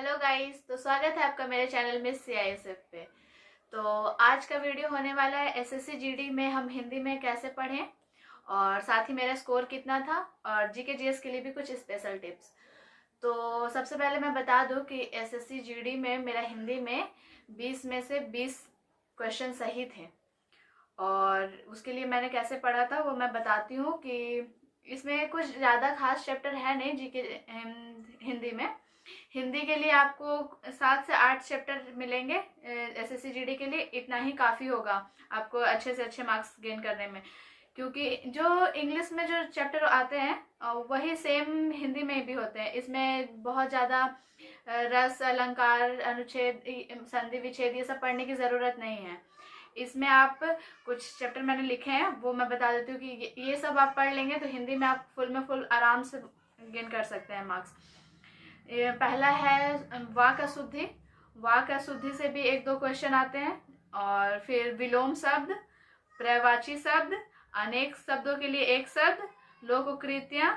Hello guys, तो स्वागत है आपका मेरे चैनल में CISF पे। तो आज का वीडियो होने वाला है एसएससी जीडी में हम हिंदी में कैसे पढ़ें और साथ ही मेरा स्कोर कितना था और जीके जीएस के लिए भी कुछ स्पेशल टिप्स। तो सबसे पहले मैं बता दूं कि एसएससी जीडी में मेरा हिंदी में 20 में से 20 क्वेश्चन सही थे और उसके लिए मैंने कैसे पढ़ा था वो मैं बताती हूँ कि इसमें कुछ ज़्यादा खास चैप्टर है नहीं जीके हिंदी में। हिंदी के लिए आपको 7 से 8 चैप्टर मिलेंगे एसएससी जीडी के लिए, इतना ही काफ़ी होगा आपको अच्छे से अच्छे मार्क्स गेन करने में, क्योंकि जो इंग्लिश में जो चैप्टर आते हैं वही सेम हिंदी में भी होते हैं। इसमें बहुत ज़्यादा रस अलंकार अनुच्छेद संधि विच्छेद ये सब पढ़ने की ज़रूरत नहीं है। इसमें आप कुछ चैप्टर मैंने लिखे हैं वो मैं बता देती हूँ कि ये सब आप पढ़ लेंगे तो हिंदी में आप फुल में फुल आराम से गेन कर सकते हैं मार्क्स। पहला है वाक अशुद्धि। वाक अशुद्धि से भी एक दो क्वेश्चन आते हैं और फिर विलोम शब्द, पर्यायवाची शब्द, अनेक शब्दों के लिए एक शब्द, लोककृतियाँ,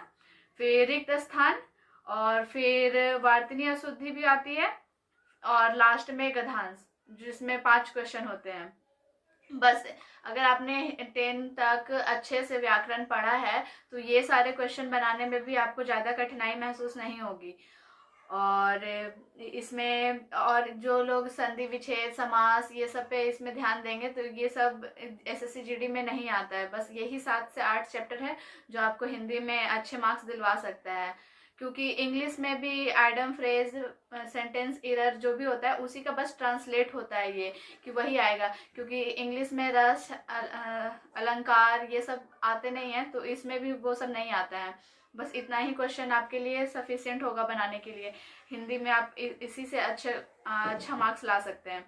फिर रिक्त स्थान और फिर वार्तनी अशुद्धि भी आती है और लास्ट में गद्यांश जिसमें 5 क्वेश्चन होते हैं। बस अगर आपने 10 तक अच्छे से व्याकरण पढ़ा है तो ये सारे क्वेश्चन बनाने में भी आपको ज़्यादा कठिनाई महसूस नहीं होगी। और इसमें और जो लोग संधि विच्छेद समास ये सब पे इसमें ध्यान देंगे तो ये सब एसएससी जीडी में नहीं आता है। बस यही 7 से 8 चैप्टर है जो आपको हिंदी में अच्छे मार्क्स दिलवा सकता है, क्योंकि इंग्लिश में भी आइडम फ्रेज सेंटेंस एरर जो भी होता है उसी का बस ट्रांसलेट होता है ये कि वही आएगा, क्योंकि इंग्लिश में रस अलंकार ये सब आते नहीं हैं तो इसमें भी वो सब नहीं आता है। बस इतना ही क्वेश्चन आपके लिए सफिशिएंट होगा बनाने के लिए। हिंदी में आप इसी से अच्छा मार्क्स ला सकते हैं।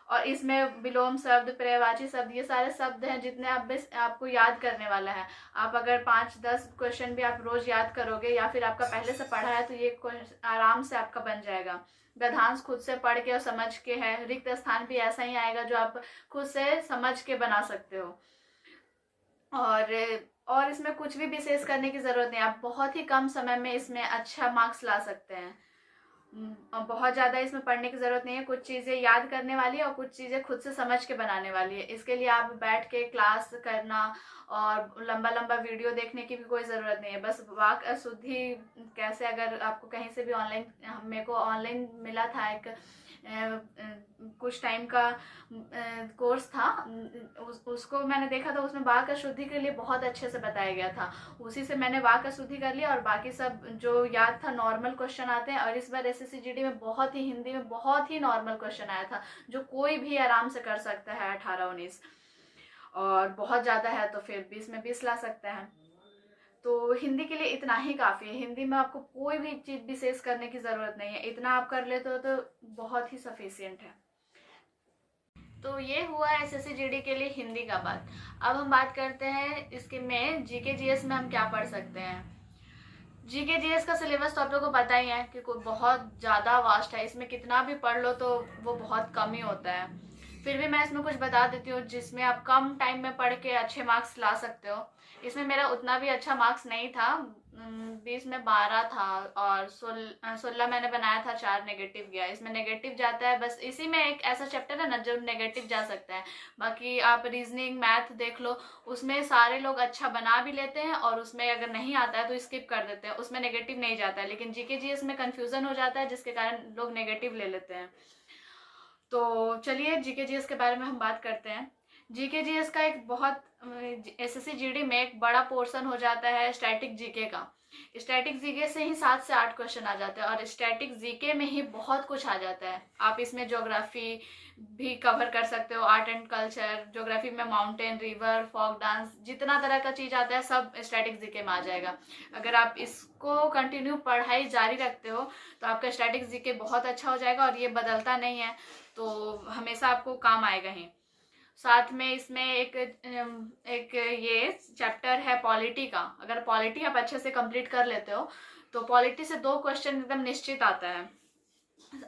और इसमें विलोम शब्द, पर्यायवाची शब्द ये सारे शब्द हैं जितने आपको याद करने वाला है। आप अगर 5-10 क्वेश्चन भी आप रोज याद करोगे या फिर आपका पहले से पढ़ा है तो ये आराम से आपका बन जाएगा। गद्यांश खुद से पढ़ के और समझ के है। रिक्त स्थान भी ऐसा ही आएगा जो आप खुद से समझ के बना सकते हो। और इसमें कुछ भी विशेष करने की जरूरत नहीं, आप बहुत ही कम समय में इसमें अच्छा मार्क्स ला सकते हैं। बहुत ज़्यादा इसमें पढ़ने की ज़रूरत नहीं है। कुछ चीज़ें याद करने वाली है और कुछ चीज़ें खुद से समझ के बनाने वाली है। इसके लिए आप बैठ के क्लास करना और लंबा लंबा वीडियो देखने की भी कोई ज़रूरत नहीं है। बस वाक अशुद्धि कैसे, अगर आपको कहीं से भी ऑनलाइन, मेरे को ऑनलाइन मिला था एक कुछ टाइम का कोर्स था, उसको मैंने देखा था, उसमें वाक अशुद्धि के लिए बहुत अच्छे से बताया गया था। उसी से मैंने वाक अशुद्धि कर लिया और बाकी सब जो याद था नॉर्मल क्वेश्चन आते हैं। और इस बार एसएससी जीडी में बहुत ही हिंदी में बहुत ही नॉर्मल क्वेश्चन आया था जो कोई भी आराम से कर सकता है। 18-19 और बहुत ज़्यादा है तो फिर 20 में 20 ला सकता है। तो हिंदी के लिए इतना ही काफ़ी है। हिंदी में आपको कोई भी चीज़ विशेष करने की ज़रूरत नहीं है। इतना आप कर लेते हो तो बहुत ही सफिशियंट है। तो ये हुआ एसएससी जीडी के लिए हिंदी का बात। अब हम बात करते हैं इसके में जीके जीएस में हम क्या पढ़ सकते हैं। जीके जीएस का सिलेबस तो आप लोगों को पता ही है कि बहुत ज़्यादा वास्ट है। इसमें कितना भी पढ़ लो तो वो बहुत कम ही होता है। फिर भी मैं इसमें कुछ बता देती हूँ जिसमें आप कम टाइम में पढ़ के अच्छे मार्क्स ला सकते हो। इसमें मेरा उतना भी अच्छा मार्क्स नहीं था, 20 में 12 था और 16 मैंने बनाया था, 4 नेगेटिव गया। इसमें नेगेटिव जाता है, बस इसी में एक ऐसा चैप्टर है ना जो नेगेटिव जा सकता है। बाकी आप रीजनिंग मैथ देख लो, उसमें सारे लोग अच्छा बना भी लेते हैं और उसमें अगर नहीं आता है तो स्किप कर देते हैं, उसमें नेगेटिव नहीं जाता है। लेकिन जीके जीएस में कन्फ्यूजन हो जाता है जिसके कारण लोग नेगेटिव ले लेते हैं। तो चलिए जीके जीएस के बारे में हम बात करते हैं। जीके जीएस का एक बहुत एसएससी जीडी में एक बड़ा पोर्शन हो जाता है स्टैटिक जीके का। स्टैटिक जीके से ही 7 से 8 क्वेश्चन आ जाते हैं और स्टैटिक जीके में ही बहुत कुछ आ जाता है। आप इसमें ज्योग्राफी भी कवर कर सकते हो, आर्ट एंड कल्चर, ज्योग्राफी में माउंटेन, रिवर, फॉक डांस, जितना तरह का चीज़ आता है सब स्टैटिक जीके में आ जाएगा। अगर आप इसको कंटिन्यू पढ़ाई जारी रखते हो तो आपका स्टैटिक जीके बहुत अच्छा हो जाएगा और ये बदलता नहीं है तो हमेशा आपको काम आएगा ही। साथ में इसमें एक ये चैप्टर है पॉलिटी का। अगर पॉलिटी आप अच्छे से कंप्लीट कर लेते हो तो पॉलिटी से 2 क्वेश्चन एकदम निश्चित आता है।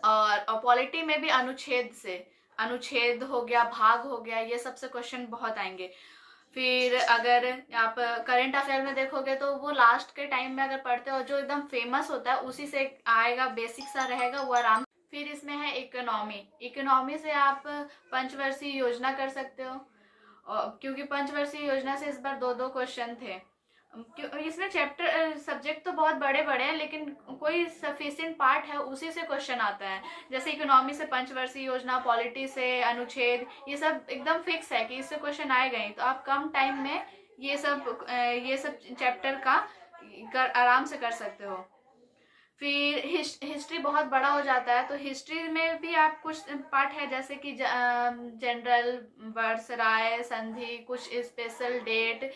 और पॉलिटी में भी अनुच्छेद हो गया, भाग हो गया, ये सबसे क्वेश्चन बहुत आएंगे। फिर अगर आप करंट अफेयर में देखोगे तो वो लास्ट के टाइम में अगर पढ़ते हो जो एकदम फेमस होता है उसी से आएगा, बेसिक सा रहेगा वो आराम। फिर इसमें है इकोनॉमी। इकोनॉमी से आप पंचवर्षीय योजना कर सकते हो, क्योंकि पंचवर्षीय योजना से इस बार 2-2 क्वेश्चन थे। इसमें चैप्टर सब्जेक्ट तो बहुत बड़े बड़े हैं, लेकिन कोई सफिशिएंट पार्ट है उसी से क्वेश्चन आता है। जैसे इकोनॉमी से पंचवर्षीय योजना, पॉलिटी से अनुच्छेद, ये सब एकदम फिक्स है कि इससे क्वेश्चन आएगा ही। तो आप कम टाइम में ये सब चैप्टर का आराम से कर सकते हो। फिर हिस्ट्री बहुत बड़ा हो जाता है, तो हिस्ट्री में भी आप कुछ पार्ट है जैसे कि जनरल, वर्ष, राय, संधि, कुछ स्पेशल डेट,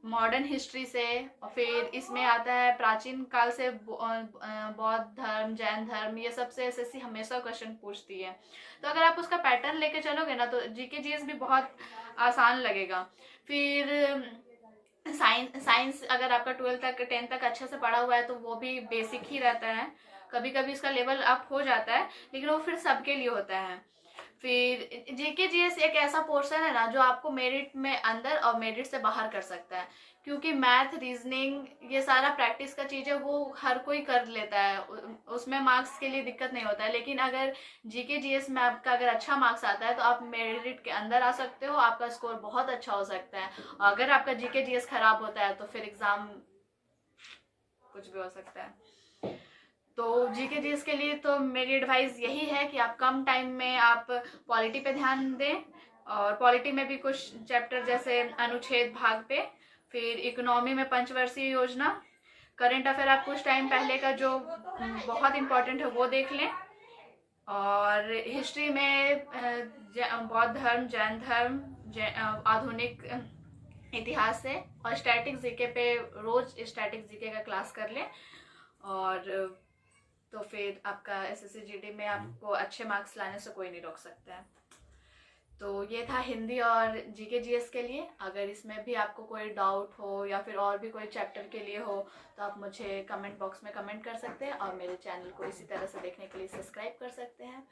मॉडर्न हिस्ट्री से। और फिर इसमें आता है प्राचीन काल से बौद्ध धर्म, जैन धर्म, ये सब से एसएससी हमेशा क्वेश्चन पूछती है। तो अगर आप उसका पैटर्न लेके चलोगे ना तो जीके जीएस भी बहुत आसान लगेगा। फिर साइंस अगर आपका 12 तक 10 तक अच्छे से पढ़ा हुआ है तो वो भी बेसिक ही रहता है। कभी कभी इसका लेवल अप हो जाता है, लेकिन वो फिर सबके लिए होता है। फिर जीके जीएस एक ऐसा पोर्शन है ना जो आपको मेरिट में अंदर और मेरिट से बाहर कर सकता है, क्योंकि मैथ, रीजनिंग, ये सारा प्रैक्टिस का चीज़ है, वो हर कोई कर लेता है, उसमें मार्क्स के लिए दिक्कत नहीं होता है। लेकिन अगर जीके जीएस में आपका अगर अच्छा मार्क्स आता है तो आप मेरिट के अंदर आ सकते हो, आपका स्कोर बहुत अच्छा हो सकता है। और अगर आपका जीके जीएस खराब होता है तो फिर एग्जाम कुछ भी हो सकता है। तो जीके जीएस के लिए तो मेरी एडवाइस यही है कि आप कम टाइम में आप पॉलिटी पे ध्यान दें, और पॉलिटी में भी कुछ चैप्टर जैसे अनुच्छेद भाग पे, फिर इकोनॉमी में पंचवर्षीय योजना, करंट अफेयर आप कुछ टाइम पहले का जो बहुत इंपॉर्टेंट है वो देख लें, और हिस्ट्री में बौद्ध धर्म, जैन धर्म, आधुनिक इतिहास से, और स्टैटिक जीके पे रोज स्टैटिक जीके का क्लास कर लें। और तो फिर आपका एसएससी जीडी में आपको अच्छे मार्क्स लाने से कोई नहीं रोक सकता है। तो ये था हिंदी और जीके जीएस के लिए। अगर इसमें भी आपको कोई डाउट हो या फिर और भी कोई चैप्टर के लिए हो तो आप मुझे कमेंट बॉक्स में कमेंट कर सकते हैं, और मेरे चैनल को इसी तरह से देखने के लिए सब्सक्राइब कर सकते हैं।